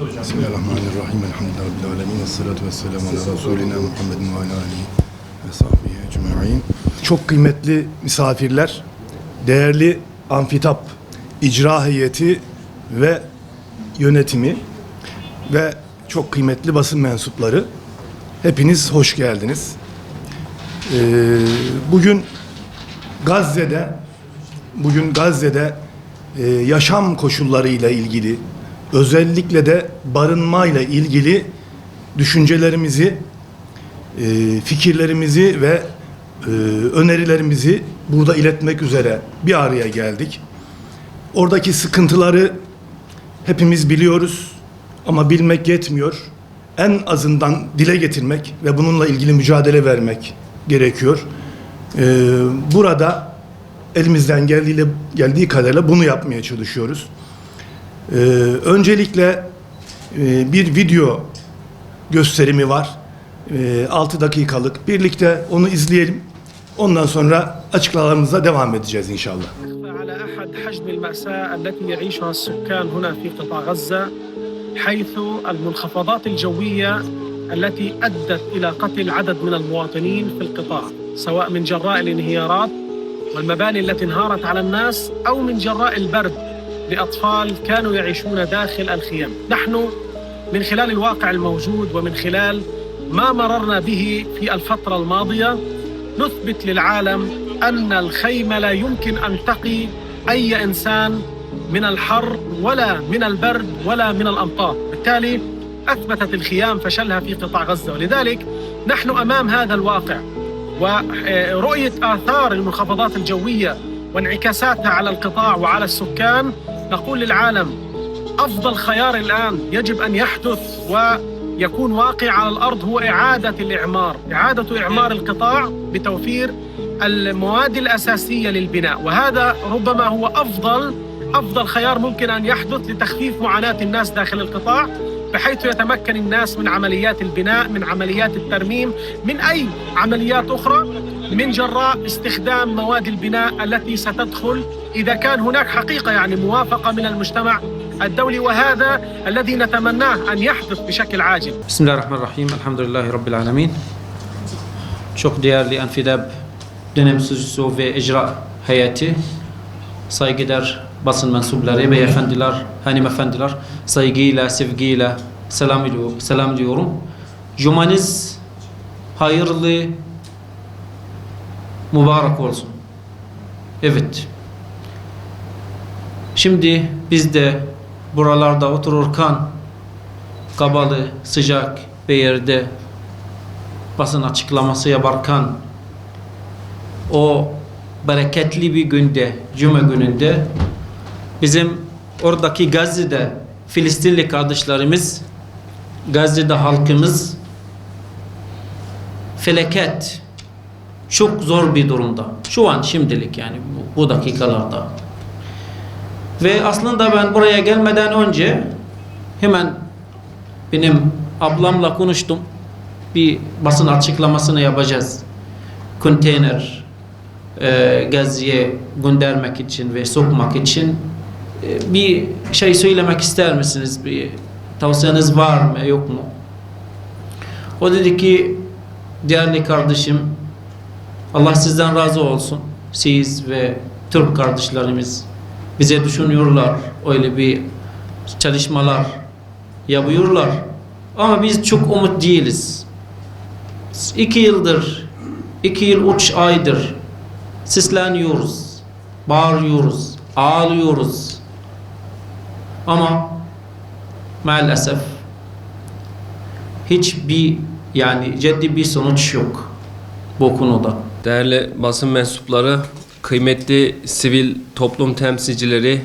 Bismillahirrahmanirrahim. Elhamdülillahi Rabbil alemin. Esselatu vesselamu ala Resulina Muhammedin ve ala alihi ve sahbihi ecma'in. Çok kıymetli misafirler, değerli Amfitap icra heyeti ve yönetimi ve çok kıymetli basın mensupları, hepiniz hoş geldiniz. Bugün Gazze'de yaşam koşullarıyla ilgili, özellikle de barınmayla ilgili düşüncelerimizi, fikirlerimizi ve önerilerimizi burada iletmek üzere bir araya geldik. Oradaki sıkıntıları hepimiz biliyoruz ama bilmek yetmiyor. En azından dile getirmek ve bununla ilgili mücadele vermek gerekiyor. Burada elimizden geldiği kadarıyla bunu yapmaya çalışıyoruz. Öncelikle bir video gösterimi var. 6 dakikalık. Birlikte onu izleyelim. Ondan sonra açıklamalarımıza devam edeceğiz inşallah. على أحد حجم المأساة التي يعيشها السكان هنا في قطاع غزة، حيث المنخفضات الجوية التي أدت إلى قتل عدد من المواطنين في القطاع، سواء من جراء الانهيارات والمباني التي انهارت على الناس أو من جراء البرد لأطفال كانوا يعيشون داخل الخيام. نحن من خلال الواقع الموجود ومن خلال ما مررنا به في الفترة الماضية نثبت للعالم أن الخيمة لا يمكن أن تقي أي إنسان من الحر ولا من البرد ولا من الأمطار. بالتالي أثبتت الخيام فشلها في قطاع غزة، ولذلك نحن أمام هذا الواقع ورؤية آثار المنخفضات الجوية وانعكاساتها على القطاع وعلى السكان. نقول للعالم أفضل خيار الآن يجب أن يحدث ويكون واقع على الأرض هو إعادة إعمار القطاع بتوفير المواد الأساسية للبناء، وهذا ربما هو أفضل خيار ممكن أن يحدث لتخفيف معاناة الناس داخل القطاع، بحيث يتمكن الناس من عمليات البناء، من عمليات الترميم، من أي عمليات أخرى من جراء استخدام مواد البناء التي ستدخل إذا كان هناك حقيقة موافقة من المجتمع الدولي، وهذا الذي نتمناه أن يحدث بشكل عاجل. Bismillahirrahmanirrahim. Elhamdülillahi Rabbil alemin. Çok değerli Amfitap dönem sözcüsü ve icra heyeti, saygıdeğer basın mensupları, beyefendiler, hanımefendiler, saygıyla, sevgiyle selam ediyorum. Cumanız hayırlı, mübarek olsun. Evet. Şimdi biz de buralarda otururken kabalı, sıcak bir yerde basın açıklaması yaparken o bereketli bir günde, Cuma gününde bizim oradaki Gazze'de Filistinli kardeşlerimiz, Gazze'de halkımız felaket, çok zor bir durumda. Şu an şimdilik bu dakikalarda. Ve aslında ben buraya gelmeden önce hemen benim ablamla konuştum. Bir basın açıklamasını yapacağız. Konteyner Gazze'ye göndermek için ve sokmak için bir şey söylemek ister misiniz? Bir tavsiyeniz var mı, yok mu? O dedi ki, değerli kardeşim, Allah sizden razı olsun. Siz ve Türk kardeşlerimiz bize düşünüyorlar, öyle bir çalışmalar yapıyorlar. Ama biz çok umut değiliz. 2 yıldır, 2 yıl 3 aydır sisleniyoruz, bağırıyoruz, ağlıyoruz. Ama maalesef hiçbir ciddi bir sonuç yok bu konuda. Değerli basın mensupları, kıymetli sivil toplum temsilcileri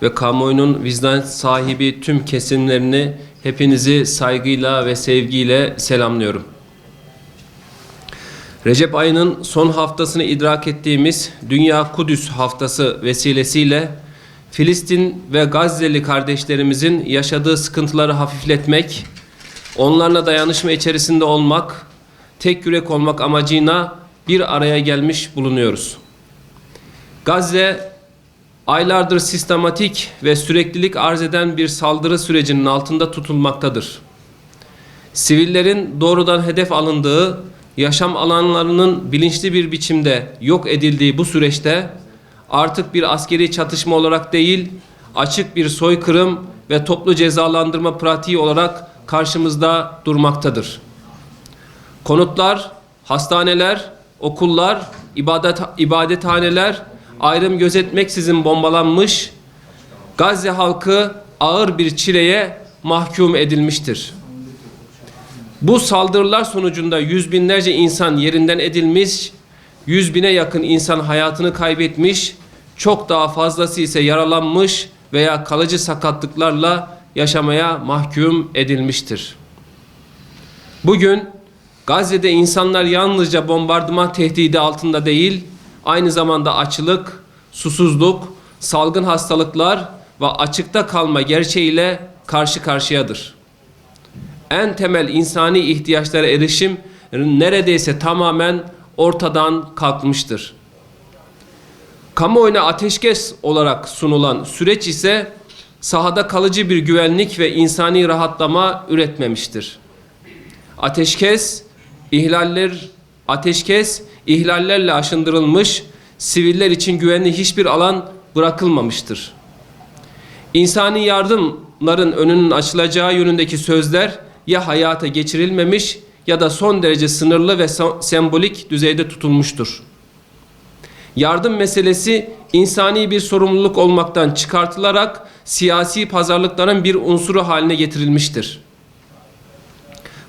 ve kamuoyunun vicdan sahibi tüm kesimlerini hepinizi saygıyla ve sevgiyle selamlıyorum. Recep ayının son haftasını idrak ettiğimiz Dünya Kudüs Haftası vesilesiyle Filistin ve Gazze'li kardeşlerimizin yaşadığı sıkıntıları hafifletmek, onlarla dayanışma içerisinde olmak, tek yürek olmak amacıyla bir araya gelmiş bulunuyoruz. Gazze aylardır sistematik ve süreklilik arz eden bir saldırı sürecinin altında tutulmaktadır. Sivillerin doğrudan hedef alındığı, yaşam alanlarının bilinçli bir biçimde yok edildiği bu süreçte artık bir askeri çatışma olarak değil, açık bir soykırım ve toplu cezalandırma pratiği olarak karşımızda durmaktadır. Konutlar, hastaneler, okullar, ibadethaneler ayrım gözetmeksizin bombalanmış, Gazze halkı ağır bir çileye mahkum edilmiştir. Bu saldırılar sonucunda yüz binlerce insan yerinden edilmiş, 100.000'e yakın insan hayatını kaybetmiş, çok daha fazlası ise yaralanmış veya kalıcı sakatlıklarla yaşamaya mahkum edilmiştir. Bugün Gazze'de insanlar yalnızca bombardıman tehdidi altında değil, aynı zamanda açlık, susuzluk, salgın hastalıklar ve açıkta kalma gerçeğiyle karşı karşıyadır. En temel insani ihtiyaçlara erişim neredeyse tamamen ortadan kalkmıştır. Kamuoyuna ateşkes olarak sunulan süreç ise sahada kalıcı bir güvenlik ve insani rahatlama üretmemiştir. Ateşkes ihlallerle aşındırılmış, siviller için güvenli hiçbir alan bırakılmamıştır. İnsani yardımların önünün açılacağı yönündeki sözler ya hayata geçirilmemiş ya da son derece sınırlı ve sembolik düzeyde tutulmuştur. Yardım meselesi insani bir sorumluluk olmaktan çıkartılarak siyasi pazarlıkların bir unsuru haline getirilmiştir.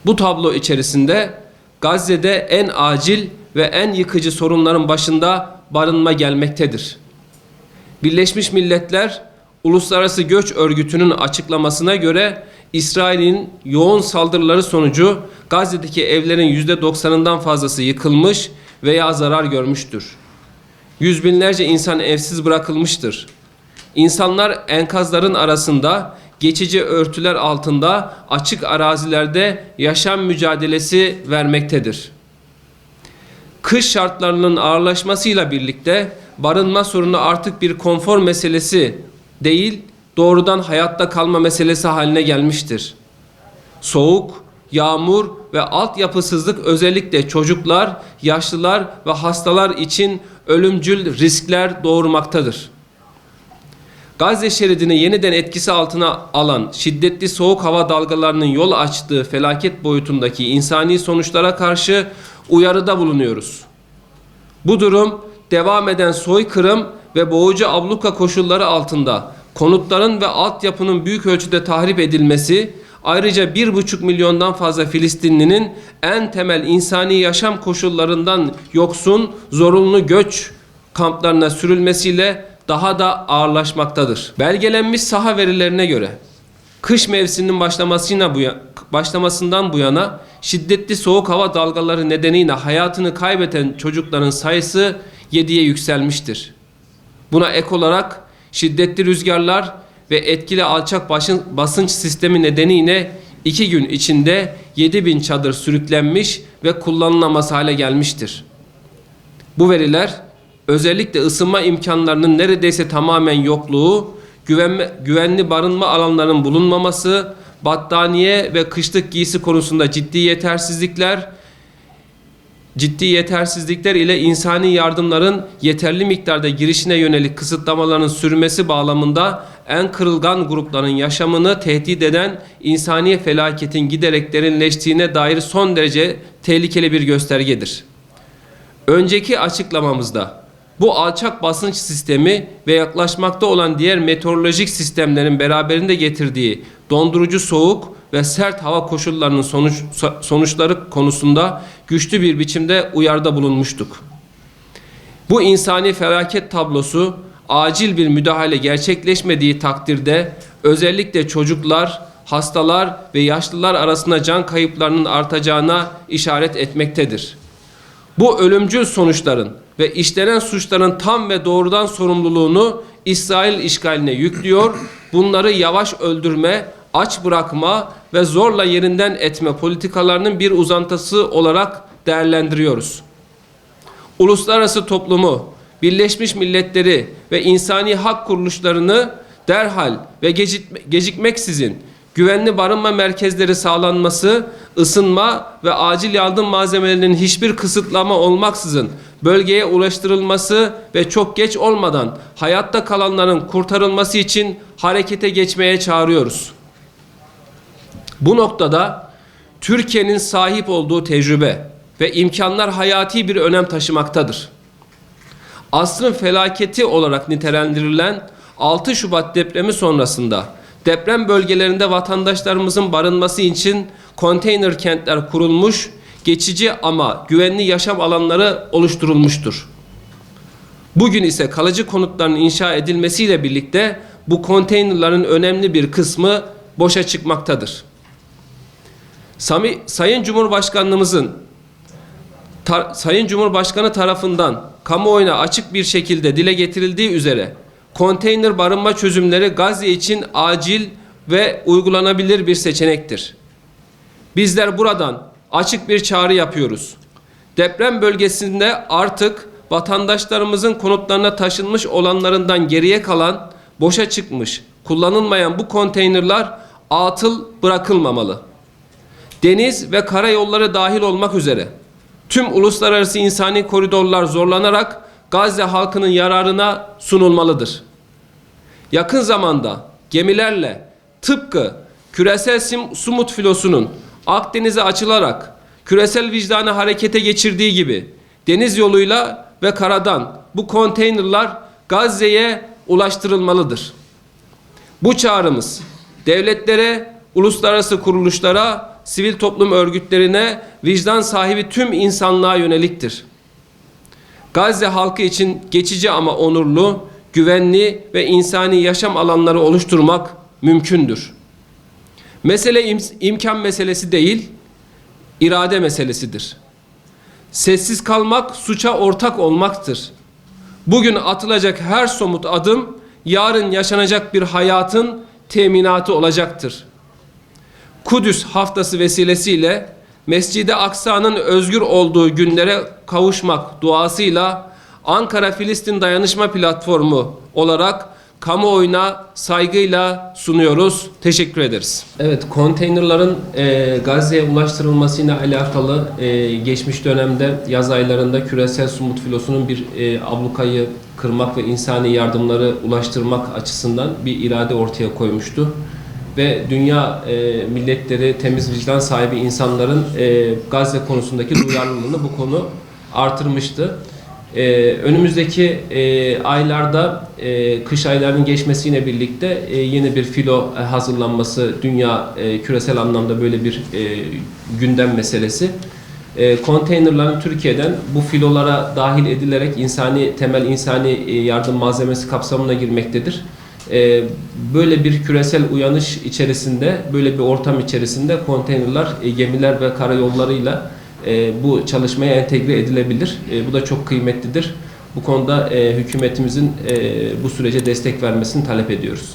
Bu tablo içerisinde Gazze'de en acil ve en yıkıcı sorunların başında barınma gelmektedir. Birleşmiş Milletler Uluslararası Göç Örgütü'nün açıklamasına göre İsrail'in yoğun saldırıları sonucu Gazze'deki evlerin %90'ından fazlası yıkılmış veya zarar görmüştür. Yüz binlerce insan evsiz bırakılmıştır. İnsanlar enkazların arasında, geçici örtüler altında, açık arazilerde yaşam mücadelesi vermektedir. Kış şartlarının ağırlaşmasıyla birlikte barınma sorunu artık bir konfor meselesi değil, doğrudan hayatta kalma meselesi haline gelmiştir. Soğuk, yağmur ve altyapısızlık özellikle çocuklar, yaşlılar ve hastalar için ölümcül riskler doğurmaktadır. Gazze şeridini yeniden etkisi altına alan şiddetli soğuk hava dalgalarının yol açtığı felaket boyutundaki insani sonuçlara karşı uyarıda bulunuyoruz. Bu durum devam eden soykırım ve boğucu abluka koşulları altında konutların ve altyapının büyük ölçüde tahrip edilmesi, ayrıca 1,5 milyondan fazla Filistinlinin en temel insani yaşam koşullarından yoksun, zorunlu göç kamplarına sürülmesiyle daha da ağırlaşmaktadır. Belgelenmiş saha verilerine göre kış mevsiminin başlamasından bu yana şiddetli soğuk hava dalgaları nedeniyle hayatını kaybeden çocukların sayısı 7'ye yükselmiştir. Buna ek olarak şiddetli rüzgarlar ve etkili alçak basınç sistemi nedeniyle 2 gün içinde 7.000 çadır sürüklenmiş ve kullanılamaz hale gelmiştir. Bu veriler özellikle ısınma imkanlarının neredeyse tamamen yokluğu, güvenli barınma alanlarının bulunmaması, battaniye ve kışlık giysi konusunda ciddi yetersizlikler ile insani yardımların yeterli miktarda girişine yönelik kısıtlamaların sürmesi bağlamında en kırılgan grupların yaşamını tehdit eden insani felaketin giderek derinleştiğine dair son derece tehlikeli bir göstergedir. Önceki açıklamamızda bu alçak basınç sistemi ve yaklaşmakta olan diğer meteorolojik sistemlerin beraberinde getirdiği dondurucu soğuk ve sert hava koşullarının sonuçları konusunda güçlü bir biçimde uyarıda bulunmuştuk. Bu insani felaket tablosu acil bir müdahale gerçekleşmediği takdirde özellikle çocuklar, hastalar ve yaşlılar arasında can kayıplarının artacağına işaret etmektedir. Bu ölümcül sonuçların ve işlenen suçların tam ve doğrudan sorumluluğunu İsrail işgaline yüklüyor, bunları yavaş öldürme, aç bırakma ve zorla yerinden etme politikalarının bir uzantısı olarak değerlendiriyoruz. Uluslararası toplumu Birleşmiş Milletleri ve insani hak kuruluşlarını derhal ve gecikmeksizin güvenli barınma merkezleri sağlanması, ısınma ve acil yardım malzemelerinin hiçbir kısıtlama olmaksızın bölgeye ulaştırılması ve çok geç olmadan hayatta kalanların kurtarılması için harekete geçmeye çağırıyoruz. Bu noktada Türkiye'nin sahip olduğu tecrübe ve imkanlar hayati bir önem taşımaktadır. Asrın felaketi olarak nitelendirilen 6 Şubat depremi sonrasında deprem bölgelerinde vatandaşlarımızın barınması için konteyner kentler kurulmuş, geçici ama güvenli yaşam alanları oluşturulmuştur. Bugün ise kalıcı konutların inşa edilmesiyle birlikte bu konteynerların önemli bir kısmı boşa çıkmaktadır. Sayın Cumhurbaşkanı tarafından kamuoyuna açık bir şekilde dile getirildiği üzere konteyner barınma çözümleri Gazze için acil ve uygulanabilir bir seçenektir. Bizler buradan açık bir çağrı yapıyoruz. Deprem bölgesinde artık vatandaşlarımızın konutlarına taşınmış olanlarından geriye kalan, boşa çıkmış, kullanılmayan bu konteynerler atıl bırakılmamalı. Deniz ve karayolları dahil olmak üzere tüm uluslararası insani koridorlar zorlanarak Gazze halkının yararına sunulmalıdır. Yakın zamanda gemilerle tıpkı küresel Sumut filosunun Akdeniz'e açılarak küresel vicdanı harekete geçirdiği gibi deniz yoluyla ve karadan bu konteynerler Gazze'ye ulaştırılmalıdır. Bu çağrımız devletlere, uluslararası kuruluşlara, sivil toplum örgütlerine, vicdan sahibi tüm insanlığa yöneliktir. Gazze halkı için geçici ama onurlu, güvenli ve insani yaşam alanları oluşturmak mümkündür. Mesele imkan meselesi değil, irade meselesidir. Sessiz kalmak suça ortak olmaktır. Bugün atılacak her somut adım, yarın yaşanacak bir hayatın teminatı olacaktır. Kudüs haftası vesilesiyle Mescid-i Aksa'nın özgür olduğu günlere kavuşmak duasıyla Ankara-Filistin Dayanışma Platformu olarak kamuoyuna saygıyla sunuyoruz. Teşekkür ederiz. Evet, konteynerların Gazze'ye ulaştırılmasıyla alakalı geçmiş dönemde yaz aylarında küresel Sumut filosunun bir ablukayı kırmak ve insani yardımları ulaştırmak açısından bir irade ortaya koymuştu. Ve dünya milletleri, temiz vicdan sahibi insanların Gazze konusundaki duyarlılığını bu konu artırmıştı. Önümüzdeki aylarda kış aylarının geçmesiyle birlikte yeni bir filo hazırlanması, dünya küresel anlamda böyle bir gündem meselesi. Konteynerların Türkiye'den bu filolara dahil edilerek temel insani yardım malzemesi kapsamına girmektedir. Böyle bir küresel uyanış içerisinde, böyle bir ortam içerisinde konteynerler, gemiler ve karayollarıyla bu çalışmaya entegre edilebilir. Bu da çok kıymetlidir. Bu konuda hükümetimizin bu sürece destek vermesini talep ediyoruz.